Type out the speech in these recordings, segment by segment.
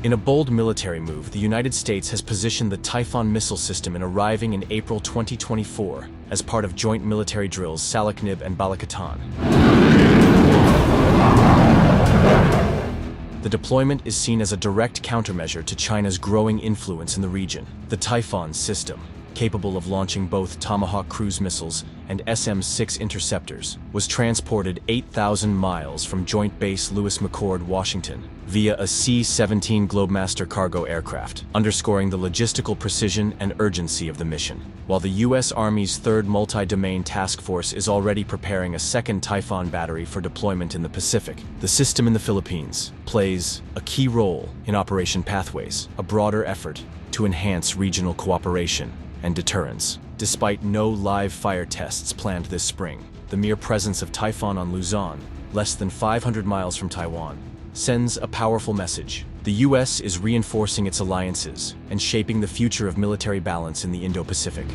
In a bold military move, the United States has positioned the Typhon missile system in arriving in April 2024 as part of joint military drills Salaknib and Balikatan. The deployment is seen as a direct countermeasure to China's growing influence in the region. The Typhon system, capable of launching both Tomahawk cruise missiles and SM-6 interceptors, was transported 8,000 miles from Joint Base Lewis McChord, Washington, via a C-17 Globemaster cargo aircraft, underscoring the logistical precision and urgency of the mission. While the U.S. Army's 3rd Multi-Domain Task Force is already preparing a second Typhon battery for deployment in the Pacific, the system in the Philippines plays a key role in Operation Pathways, a broader effort to enhance regional cooperation and deterrence. Despite no live fire tests planned this spring, the mere presence of Typhon on Luzon, less than 500 miles from Taiwan, sends a powerful message. The U.S. is reinforcing its alliances and shaping the future of military balance in the Indo-Pacific.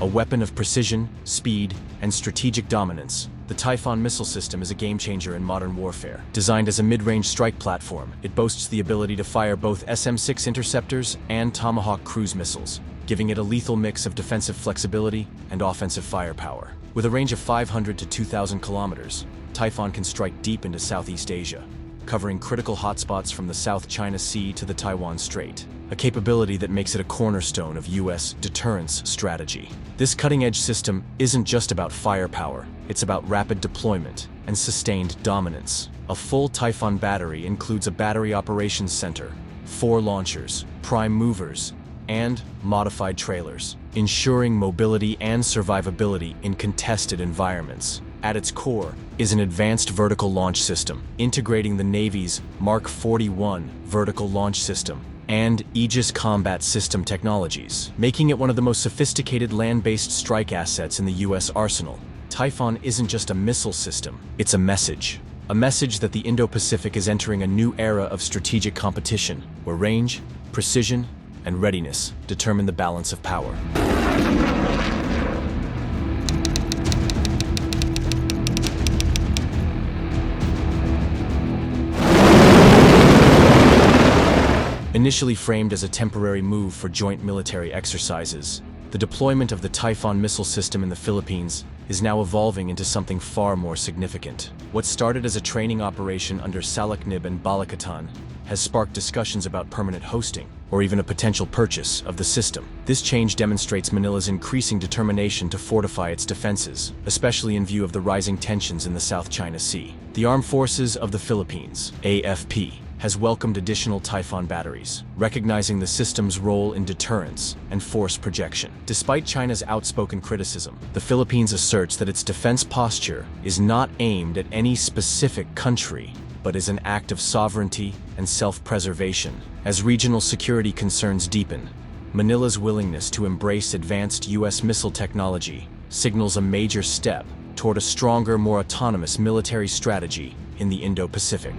A weapon of precision, speed, and strategic dominance, the Typhon missile system is a game-changer in modern warfare. Designed as a mid-range strike platform, it boasts the ability to fire both SM-6 interceptors and Tomahawk cruise missiles, giving it a lethal mix of defensive flexibility and offensive firepower. With a range of 500 to 2,000 kilometers, Typhon can strike deep into Southeast Asia, covering critical hotspots from the South China Sea to the Taiwan Strait, a capability that makes it a cornerstone of U.S. deterrence strategy. This cutting-edge system isn't just about firepower, it's about rapid deployment and sustained dominance. A full Typhon battery includes a battery operations center, 4 launchers, prime movers, and modified trailers, ensuring mobility and survivability in contested environments. At its core is an advanced vertical launch system, integrating the Navy's Mark 41 vertical launch system and Aegis combat system technologies, making it one of the most sophisticated land-based strike assets in the U.S. arsenal. Typhon isn't just a missile system, it's a message. A message that the Indo-Pacific is entering a new era of strategic competition, where range, precision, and readiness determine the balance of power. Initially framed as a temporary move for joint military exercises, the deployment of the Typhon missile system in the Philippines is now evolving into something far more significant. What started as a training operation under Salaknib and Balikatan has sparked discussions about permanent hosting, or even a potential purchase of the system. This change demonstrates Manila's increasing determination to fortify its defenses, especially in view of the rising tensions in the South China Sea. The Armed Forces of the Philippines, AFP, has welcomed additional Typhon batteries, recognizing the system's role in deterrence and force projection. Despite China's outspoken criticism, the Philippines asserts that its defense posture is not aimed at any specific country, but is an act of sovereignty and self-preservation. As regional security concerns deepen, Manila's willingness to embrace advanced U.S. missile technology signals a major step toward a stronger, more autonomous military strategy in the Indo-Pacific.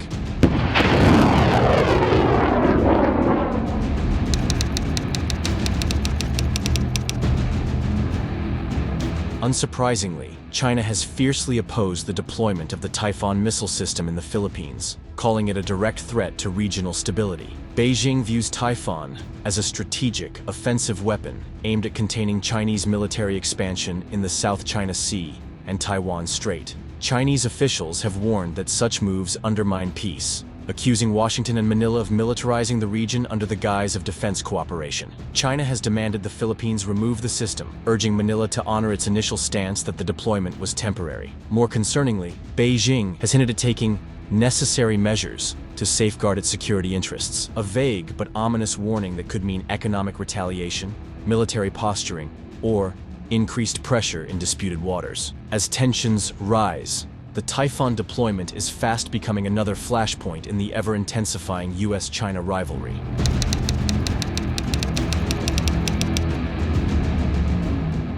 Unsurprisingly, China has fiercely opposed the deployment of the Typhon missile system in the Philippines, calling it a direct threat to regional stability. Beijing views Typhon as a strategic, offensive weapon aimed at containing Chinese military expansion in the South China Sea and Taiwan Strait. Chinese officials have warned that such moves undermine peace, accusing Washington and Manila of militarizing the region under the guise of defense cooperation. China has demanded the Philippines remove the system, urging Manila to honor its initial stance that the deployment was temporary. More concerningly, Beijing has hinted at taking necessary measures to safeguard its security interests, a vague but ominous warning that could mean economic retaliation, military posturing, or increased pressure in disputed waters. As tensions rise, the Typhon deployment is fast becoming another flashpoint in the ever-intensifying U.S.-China rivalry.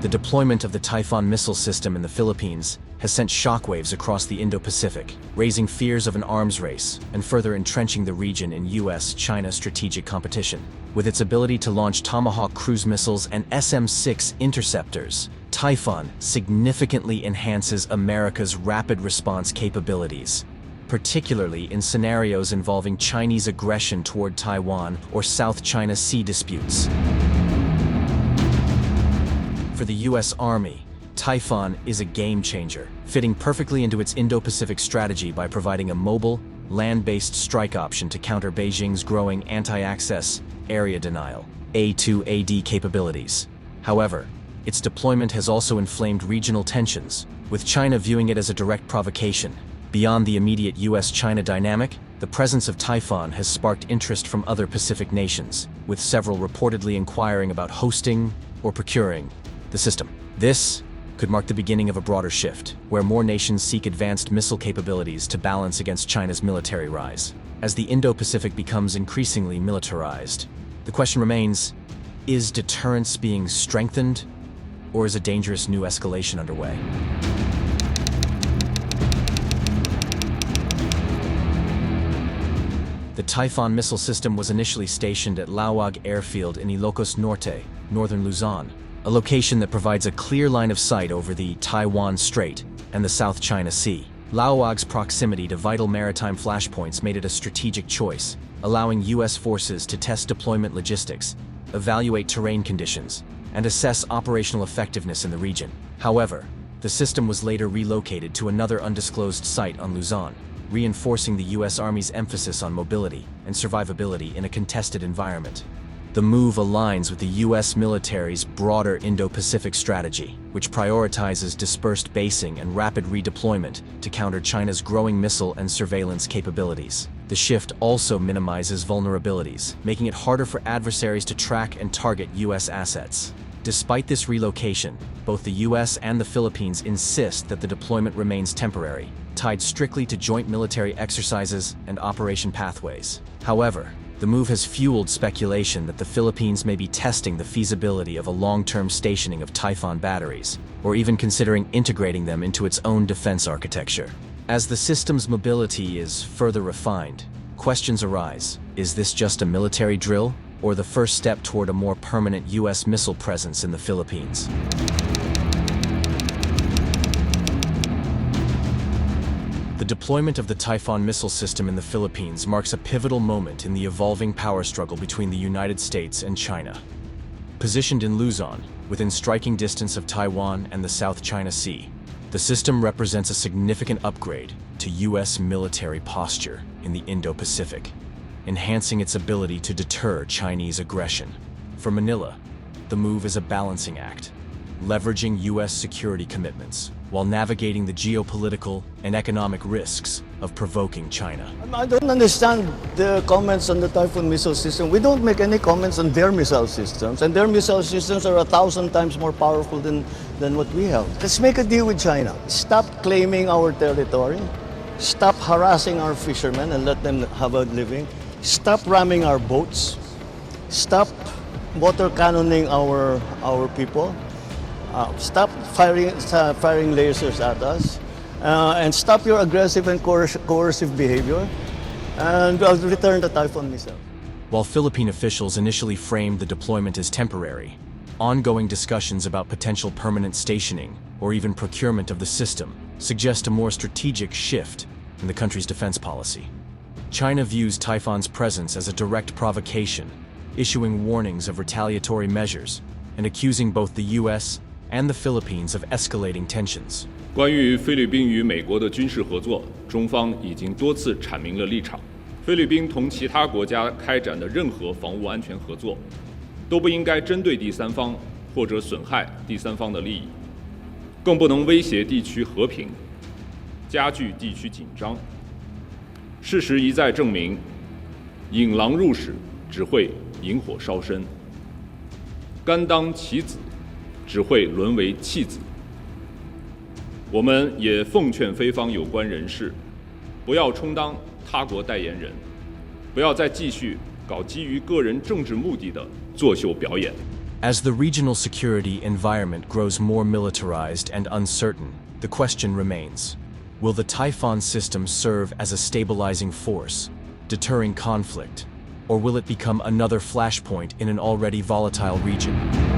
The deployment of the Typhon missile system in the Philippines has sent shockwaves across the Indo-Pacific, raising fears of an arms race and further entrenching the region in US-China strategic competition. With its ability to launch Tomahawk cruise missiles and SM-6 interceptors, Typhon significantly enhances America's rapid response capabilities, particularly in scenarios involving Chinese aggression toward Taiwan or South China Sea disputes. For the US Army, Typhon is a game-changer, fitting perfectly into its Indo-Pacific strategy by providing a mobile, land-based strike option to counter Beijing's growing anti-access, area denial, A2AD capabilities. However, its deployment has also inflamed regional tensions, with China viewing it as a direct provocation. Beyond the immediate US-China dynamic, the presence of Typhon has sparked interest from other Pacific nations, with several reportedly inquiring about hosting or procuring the system. This could mark the beginning of a broader shift, where more nations seek advanced missile capabilities to balance against China's military rise. As the Indo-Pacific becomes increasingly militarized, the question remains, is deterrence being strengthened, or is a dangerous new escalation underway? The Typhon missile system was initially stationed at Laoag Airfield in Ilocos Norte, northern Luzon, a location that provides a clear line of sight over the Taiwan Strait and the South China Sea. Laoag's proximity to vital maritime flashpoints made it a strategic choice, allowing US forces to test deployment logistics, evaluate terrain conditions, and assess operational effectiveness in the region. However, the system was later relocated to another undisclosed site on Luzon, reinforcing the US Army's emphasis on mobility and survivability in a contested environment. The move aligns with the US military's broader Indo-Pacific strategy, which prioritizes dispersed basing and rapid redeployment to counter China's growing missile and surveillance capabilities. The shift also minimizes vulnerabilities, making it harder for adversaries to track and target US assets. Despite this relocation, both the US and the Philippines insist that the deployment remains temporary, tied strictly to joint military exercises and operation pathways. However, the move has fueled speculation that the Philippines may be testing the feasibility of a long-term stationing of Typhon batteries, or even considering integrating them into its own defense architecture. As the system's mobility is further refined, questions arise. Is this just a military drill, or the first step toward a more permanent US missile presence in the Philippines? The deployment of the Typhon missile system in the Philippines marks a pivotal moment in the evolving power struggle between the United States and China. Positioned in Luzon, within striking distance of Taiwan and the South China Sea, the system represents a significant upgrade to US military posture in the Indo-Pacific, enhancing its ability to deter Chinese aggression. For Manila, the move is a balancing act, leveraging US security commitments while navigating the geopolitical and economic risks of provoking China. I don't understand the comments on the Typhon missile system. We don't make any comments on their missile systems, and their missile systems are 1,000 times more powerful than what we have. Let's make a deal with China. Stop claiming our territory. Stop harassing our fishermen and let them have a living. Stop ramming our boats. Stop water cannoning our people. Stop firing lasers at us, and stop your aggressive and coercive behavior, and I'll return the Typhon missile. While Philippine officials initially framed the deployment as temporary, ongoing discussions about potential permanent stationing or even procurement of the system suggest a more strategic shift in the country's defense policy. China views Typhon's presence as a direct provocation, issuing warnings of retaliatory measures and accusing both the US and the Philippines of escalating tensions. 关于菲律宾与美国的军事合作，中方已经多次阐明了立场。菲律宾同其他国家开展的任何防务安全合作，都不应该针对第三方或者损害第三方的利益，更不能威胁地区和平，加剧地区紧张。事实一再证明，引狼入室只会引火烧身，甘当棋子只会沦为弃子。我们也奉劝菲方有关人士，不要充当他国代言人，不要再继续搞基于个人政治目的的作秀表演。As the regional security environment grows more militarized and uncertain, the question remains: will the Typhon system serve as a stabilizing force, deterring conflict, or will it become another flashpoint in an already volatile region?